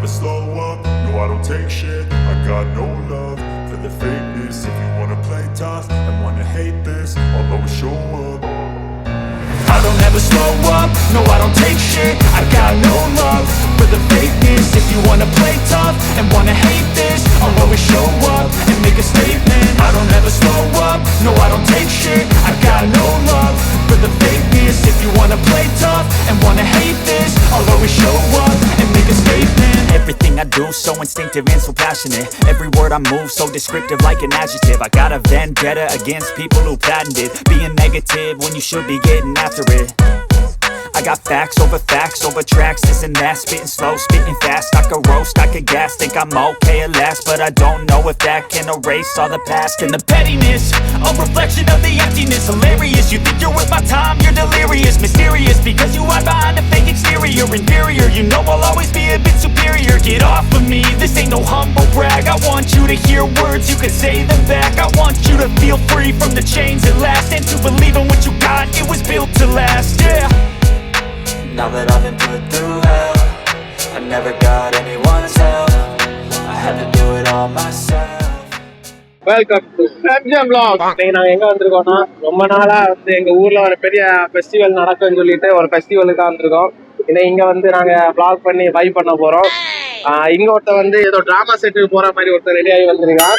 never slow up, no I don't take shit. I got no love for the fakeness. If you wanna play tough and wanna hate this, I'll always show up. I don't ever slow up, no I don't take shit. I got no love for the fakeness. If you wanna play tough and wanna hate this, I'll always show up and make a statement. I don't ever slow up, no I don't take shit. I got no love for the fakeness. If you wanna play tough and wanna hate this, I'll always show up and make a statement. Everything I do so instinctive and so passionate. Every word I move so descriptive like an adjective. I got a vendetta against people who patented being negative when you should be getting after it. I got facts over tracks, this and that. Spitting slow, spitting fast. I could roast, I could gas. Think I'm okay at last, but I don't know if that can erase all the past. And the pettiness, a reflection of the emptiness. Hilarious, you think you're worth my time, you're delirious. Mysterious, because you hide behind a fake exterior. Inferior, you know I'll always be a bit superior. Get off of me, this ain't no humble brag. I want you to hear words, you can say them back. I want you to feel free from the chains at last, and to believe in what you got, it was built to last, yeah. Now that I've been put through hell, I never got anyone's help. I had to do it all myself. Welcome to MGM vlog. இன்னைக்கு நாங்கள் எங்கே வந்திருக்கோம்னா, ரொம்ப நாளாக வந்து எங்கள் ஊரில் ஒரு பெரிய ஃபெஸ்டிவல் நடக்கும்னு சொல்லிட்டு ஒரு ஃபெஸ்டிவலுக்கு தான் வந்திருக்கோம். இன்னைக்கு இங்கே வந்து நாங்கள் vlog பண்ணி வைப் பண்ண போகிறோம். இங்கே ஒருத்தர் வந்து ஏதோ ட்ராமா செட்டுக்கு போகிற மாதிரி ஒருத்தர் ரெடி ஆகி வந்திருக்கான்.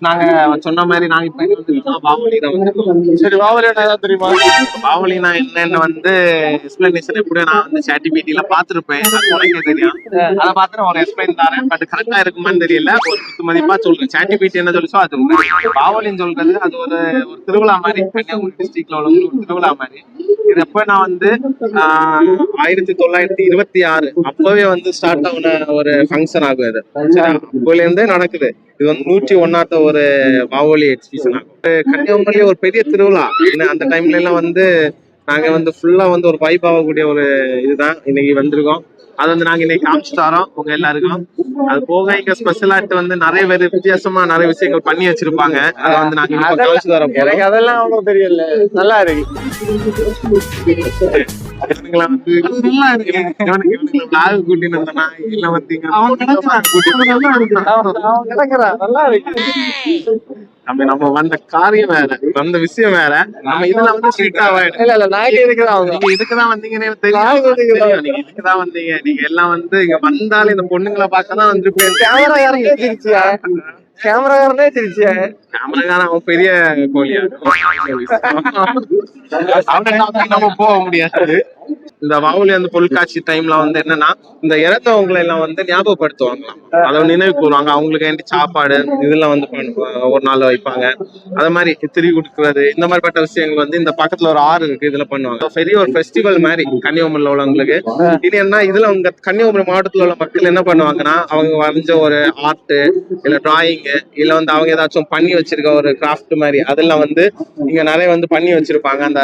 நாங்க சொன்ன மாதிரி நாங்க இப்ப பாவலி தான் வந்து. சரி, பாவலி ஏதாவது தெரியுமா? பாவலினா என்னன்னு வந்து எக்ஸ்பிளனேஷன் எப்படி நான் வந்து ChatGPT-ல பாத்துருப்பேன், உனக்கே தெரியும். அதை பார்த்து ஒரு எக்ஸ்பிளைன் தரேன், பட் கரெக்டா இருக்குமான்னு தெரியல. ஒரு குத்து மதிப்பா சொல்றேன். ChatGPT என்ன சொல்லிச்சோ அது பாவலின்னு சொல்றது அது ஒரு திருவிழா மாதிரி, கன்னியாகுமரி டிஸ்ட்ரிக்ட்ல உள்ள ஒரு திருவிழா மாதிரி. இது எப்ப நான் வந்து 1926 அப்பவே வந்து ஸ்டார்ட் ஆகுன ஒரு ஃபங்க்ஷன் ஆகும். இது அப்போல இருந்தே நடக்குது. இது வந்து 101வது ஒரு பாவோலி எக்ஸிபிஷன் ஆகும். கன்னியாகுமரியில ஒரு பெரிய திருவிழா. அந்த டைம்ல எல்லாம் வந்து நாங்க வந்து ஃபுல்லா வந்து ஒரு வைப் ஆகக்கூடிய ஒரு இதுதான் இன்னைக்கு வந்திருக்கோம். அது வந்து நாங்க இன்னைக்கு காமிச்சு தரோம் உங்க எல்லாருக்கும். அது போக இங்க ஸ்பெஷலாட்டு வந்து நிறைய பேர் வித்தியாசமா நிறைய விஷயங்கள் பண்ணி வச்சிருப்பாங்க. அதை வந்து நாங்க காமிச்சு தரோம். எனக்கு அதெல்லாம் அவங்களுக்கு தெரியல, நல்லா இருக்கு. நம்ம வந்த காரியம் வேற, வந்த விஷயம் வேற. நம்ம இதெல்லாம் வந்து இதுக்குதான் வந்தீங்கன்னு தெரியும். நீங்க இதுக்குதான் வந்தீங்க. நீங்க எல்லாம் வந்து இங்க வந்தாலும் இந்த பொண்ணுங்களை பார்க்கதான் வந்துருப்பேன். கேமராக்காரனே தெரிச்சு. கேமராக்காரன் அவன் பெரிய கோழியா, நம்ம போக முடியாது. இந்த வாவுலி அந்த பொருட்காட்சி டைம்ல வந்து என்னன்னா, இந்த இறந்தவங்களை எல்லாம் வந்து ஞாபகப்படுத்துவாங்களாம், அதை நினைவு கூறுவாங்க. அவங்களுக்கு வேண்டி சாப்பாடு இதெல்லாம் வந்து ஒரு நாள் வைப்பாங்க. அது மாதிரி திரி கொடுக்கறது, இந்த மாதிரிப்பட்ட விஷயங்கள் வந்து இந்த பக்கத்துல ஒரு ஆறு இருக்கு, இதுல பண்ணுவாங்க. பெரிய ஒரு ஃபெஸ்டிவல் மாதிரி கன்னியாகுமரியில உள்ளவங்களுக்கு. இது என்ன, இதுல உங்க கன்னியாகுமரி மாவட்டத்துல உள்ள மக்கள் என்ன பண்ணுவாங்கன்னா, அவங்க வரைஞ்ச ஒரு ஆர்ட் இல்ல டிராயிங் இல்ல வந்து அவங்க ஏதாச்சும் பண்ணி வச்சிருக்க ஒரு கிராஃப்ட் மாதிரி அதெல்லாம் வந்து இங்க நிறைய வந்து பண்ணி வச்சிருப்பாங்க அந்த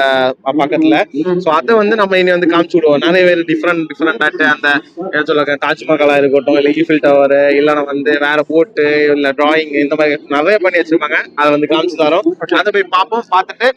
பக்கத்துல. சோ அதை வந்து நம்ம இனி வந்து காமிச்சு விடுவோம். நிறைய பேர் டிஃப்ரெண்ட் அந்த என்ன சொல்ல, தாஜ்மஹாலா இருக்கட்டும், இல்ல ஈஃபில் டவர், இல்லைன்னா வந்து வேற போட்டு இல்ல டிராயிங், இந்த மாதிரி நிறைய பண்ணி வச்சிருப்பாங்க. அதை வந்து காமிச்சு தரோம். அதை போய் பார்ப்போம். பார்த்துட்டு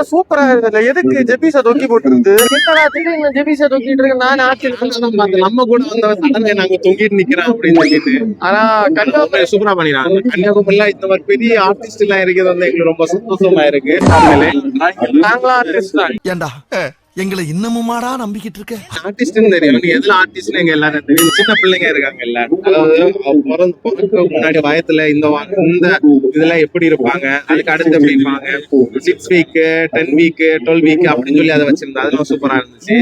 சூப்பரா இருக்குல்ல, எதுக்கு ஜெபிசா தொக்கி போட்டுருந்து என்னடா திடீர்னு ஜெபிசா தொக்கிட்டு இருக்கு? நான் ஆச்சரியம். நம்ம கூட வந்த சடனே நாங்க தொங்கிட்டு நிக்கிறோம் அப்படின்னு சொல்லிட்டு ஆனா கன்னியாகுமரி சூப்பரா பண்ணிடுறாங்க. கன்னியாகுமரியில இந்த மாதிரி பெரிய ஆர்டிஸ்ட் எல்லாம் இருக்கிறது வந்து எங்களுக்கு ரொம்ப சந்தோஷமா இருக்கு. நாங்களா ஆர்டிஸ்ட் தான். ஏண்டா எங்களை இன்னமுமாடா நம்பிக்கிட்டு இருக்க? ஆர்டிஸ்ட்னு தெரியும், நீ எதுல ஆர்டிஸ்ட்னு எங்க எல்லாரும் தெரியும். சின்ன பிள்ளைங்க இருக்காங்க எல்லாரும், அதாவது பிறக்க முன்னாடி வயத்துல இந்த இதெல்லாம் எப்படி இருப்பாங்க, அதுக்கு அடுத்து எப்படி இருப்பாங்க, 6 வீக் 10 வீக் 12 வீக் அப்படின்னு சொல்லி அதை வச்சிருந்தா அதெல்லாம் சூப்பரா இருந்துச்சு.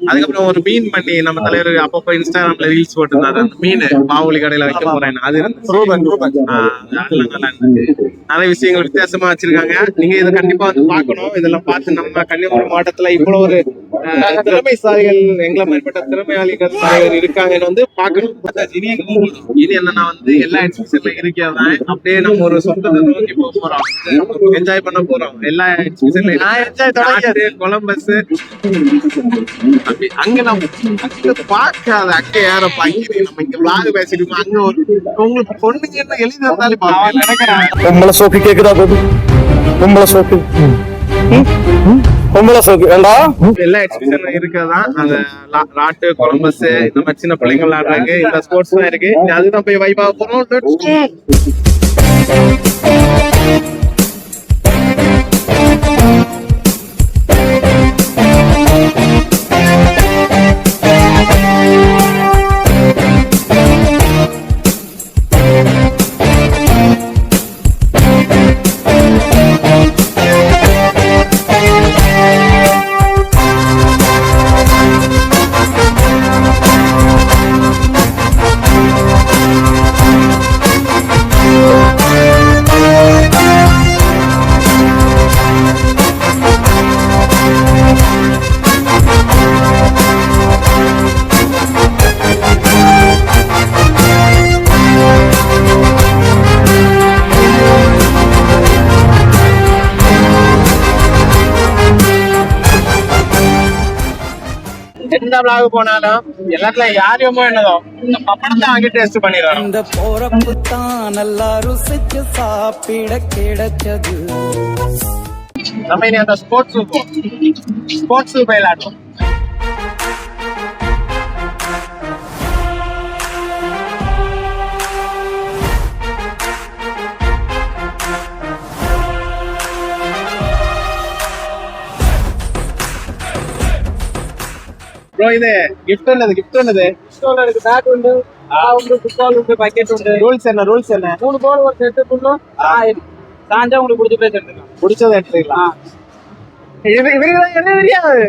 அதுக்கப்புறம் ஒரு மீன் பண்ணி நம்ம தலைவர் அப்பப்போ இன்ஸ்டாகிராம்ல ரீல்ஸ் போட்டிருந்தாரு, அந்த மீன் பாவுலி கடையில வைக்க போறேன், அது இருந்துச்சு. அதெல்லாம் நல்லா இருந்துச்சு. நிறைய விஷயங்கள் வித்தியாசமா வச்சிருக்காங்க. நீங்க இதை கண்டிப்பா வந்து பார்க்கணும். இதெல்லாம் பார்த்து நம்ம கன்னியாகுமரி மாவட்டத்துல இவ்வளவு ஒரு திறமைசாலிகள், எங்களை மேற்பட்ட திறமையாளிகள் இருக்காங்கன்னு வந்து பார்க்கணும். இனி என்னன்னா வந்து எல்லா எக்ஸிபிஷன்ல இருக்கிறதா அப்படியே நம்ம ஒரு சொந்தத்தை நோக்கி போக போறோம், என்ஜாய் பண்ண போறோம். எல்லா எக்ஸிபிஷன்ல கொலம்பஸ் அங்க நம்ம அங்க பார்க்காத அங்க யார பாக்கி நம்ம இங்க விளாக பேசிட்டு அங்க ஒரு உங்களுக்கு பொண்ணுங்க என்ன எழுதி வந்தாலும் நினைக்கிறேன். பொம்பளை சோக்கு கேக்குதா? பொம்பளை சோக்கு பொம்பளை சோக்கு வேண்டா. எல்லா எக்ஸிபிஷன்ல இருக்கிறதா அந்த ராட்டு கொலம்பஸ் இந்த மாதிரி சின்ன பிள்ளைங்க விளையாடுறாங்க. இந்த ஸ்போர்ட்ஸ் தான் இருக்கு. அதுதான் போய் வைபாக போறோம். எந்த விளாக போனாலும் எல்லாத்துலயும் யாரையுமோ என்னதோ இந்த பப்படத்தை வாங்கி டேஸ்ட் பண்ணிடுறோம். இந்த போறப்பு தான் நல்லா ருசிச்சு சாப்பிட கிடைச்சது. நம்ம இனி அந்த ஸ்போர்ட்ஸ் விளையாடுவோம். ப்ரோ இது கிஃப்ட் என்னது பேட் உண்டு, ஃபுட்பால் உண்டு, பக்கெட் உண்டு. ரூல்ஸ் என்ன 3 பால் ஒரு செட்டு ஃபுல்லும் சாஞ்சா உங்களுக்கு பிடிச்ச பிளேஸ் எடுத்துக்கலாம். பிடிச்சதை எடுத்துக்கலாம். என்ன தெரியாது,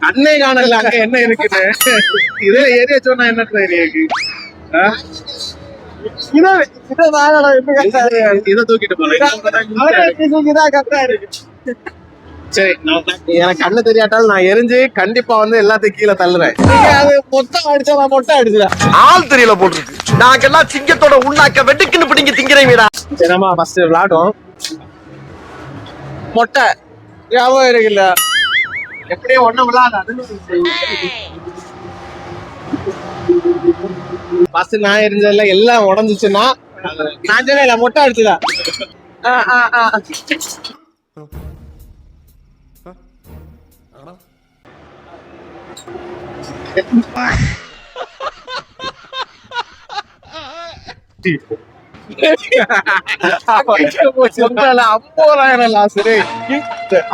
அன்னை காணல அங்க என்ன இருக்குது. இதுல ஏரியா சொன்னா என்ன இருக்கு. இதை தூக்கிட்டு போறேன். சரி, எனக்கு கண்ணு தெரியாட்டாலும் நான் எரிஞ்சு கண்டிப்பா வந்து எல்லாத்தையும் கீழே தள்ளுறேன். அது மொத்தம் அடிச்சா நான் மொட்டை அடிச்சுறேன். ஆள் தெரியல போட்டுருக்கு. நாங்கெல்லாம் சிங்கத்தோட உண்ணாக்க வெட்டுக்குன்னு பிடிங்க திங்கிறீங்கடா. சரி, நம்ம ஃபர்ஸ்ட் விளையாடும். மொட்டை ஞாபகம் இருக்குல்ல, எப்படியும் ஒண்ணு விளையாடு. ஃபர்ஸ்ட் நான் எரிஞ்சதுல எல்லாம் உடஞ்சிச்சுன்னா நான் சொன்ன மொட்டை அடிச்சுதான்.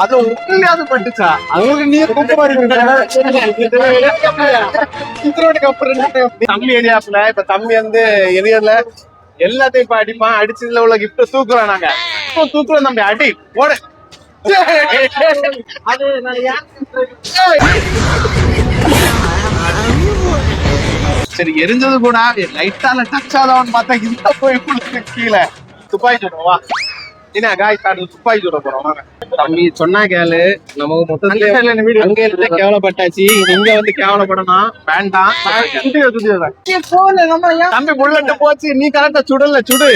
அது உண்மையாவது பட்டுச்சா? அவங்களுக்கு நீ தம்பி ஏரியாப்ல இப்ப தம்பி வந்து ஏரியால எல்லாத்தையும் இப்ப அடிப்பான். அடிச்சதுல உள்ள கிஃப்ட் தூக்குறோம். நாங்க தூக்குறோம் தம்பி, அடி போடு. அது சரி, எரிஞ்சது கூட லைட்டால டச் ஆதவன் பார்த்தா இந்த போய் கீழே துப்பாக்கி சுடுவோம். வா என்ன காய் துப்பாக்கி சுட போறோம். வாங்க தம்பி, சொன்னா கேளு. நமக்கு மொத்தத்துல அங்க இருந்து கேவலப்பட்டாச்சு, இங்க வந்து கேவலப்படணும் வேண்டாம். தம்பி புல்லட் போச்சு, நீ கரெக்டா சுடல. சுடு.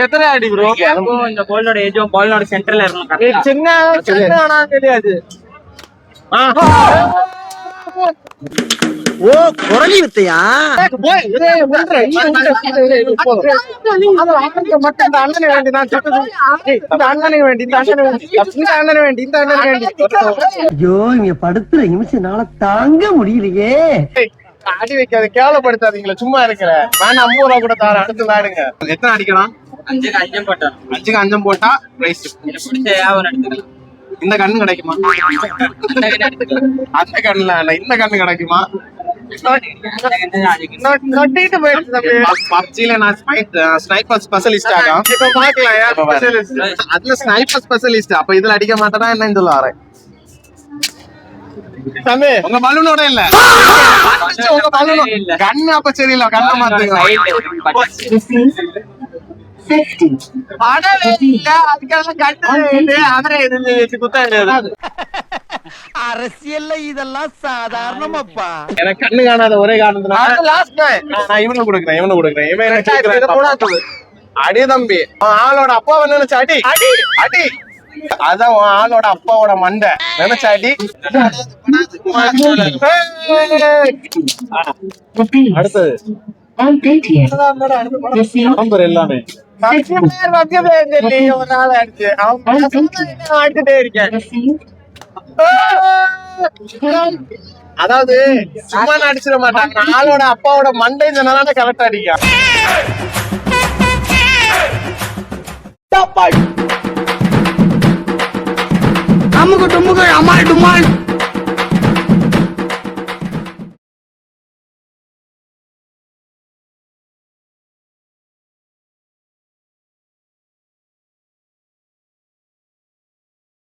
எத்தனை அடி ப்ரோ? இந்த பாலோட ஏஜும் பாலோட சென்டர்ல இருக்கணும். சின்ன தெரியாது. ஓ குரலி வித்தையா? ஐயோ இங்க படுத்துற நிமிஷம்னால தாங்க முடியலையே. அடி வைக்காத, கேவலப்படுத்தாதீங்களா, சும்மா இருக்கிற வேணா 50 ரூபா கூட தார, அடுத்து விளையாடுங்க. எத்தனை அடிக்கலாம்? 5க்கு 5 போட்டா பிரைஸ். இந்த கண்ணு கிடைக்குமா? அந்த கண்ணுல இல்ல, இந்த கண்ணு கிடைக்குமா? நொட்டிட்டு போயிடுச்சு தம்பி. பப்ஜில நான் ஸ்னைப்பர் ஸ்பெஷலிஸ்ட் ஆகும். இப்ப பாக்கலாம் யார் specialist. அதுல ஸ்னைப்பர் ஸ்பெஷலிஸ்ட். அப்ப இதுல அடிக்க மாட்டேனா என்னன்னு சொல்ல வரேன். தம்பி உங்க பலூனோட இல்ல, உங்க பலூன் கண்ணு அப்ப சரியில்லை, கண்ணை மாத்துங்க. அரசியல்ல இதெல்லாம் சாதாரணமாப்பா. எனக்கு கண்ணு காணாத ஒரே காரணத்தினால நான் இவனை கொடுக்குறேன். இவன் எனக்கு கேட்கிறேன். அடி தம்பி, ஆளோட அப்பா நினைச்ச அடி அடி அடி. அதான் ஆளோட அப்பாவோட மண்டை நினைச்ச அடி. அடுத்தது நம்பர் எல்லாமே ஒரு நாள் ஆயிடுச்சு. அடிச்சுட்டே இருக்கேன். அதாவது சும்மா அடிச்சிட மாட்டாங்க, ஆளோட அப்பாவோட மண்டை சொன்னால கரெக்டா அடிக்க. அம்முக்கு டும்முக்கு அம்மாள் டும்மாள்.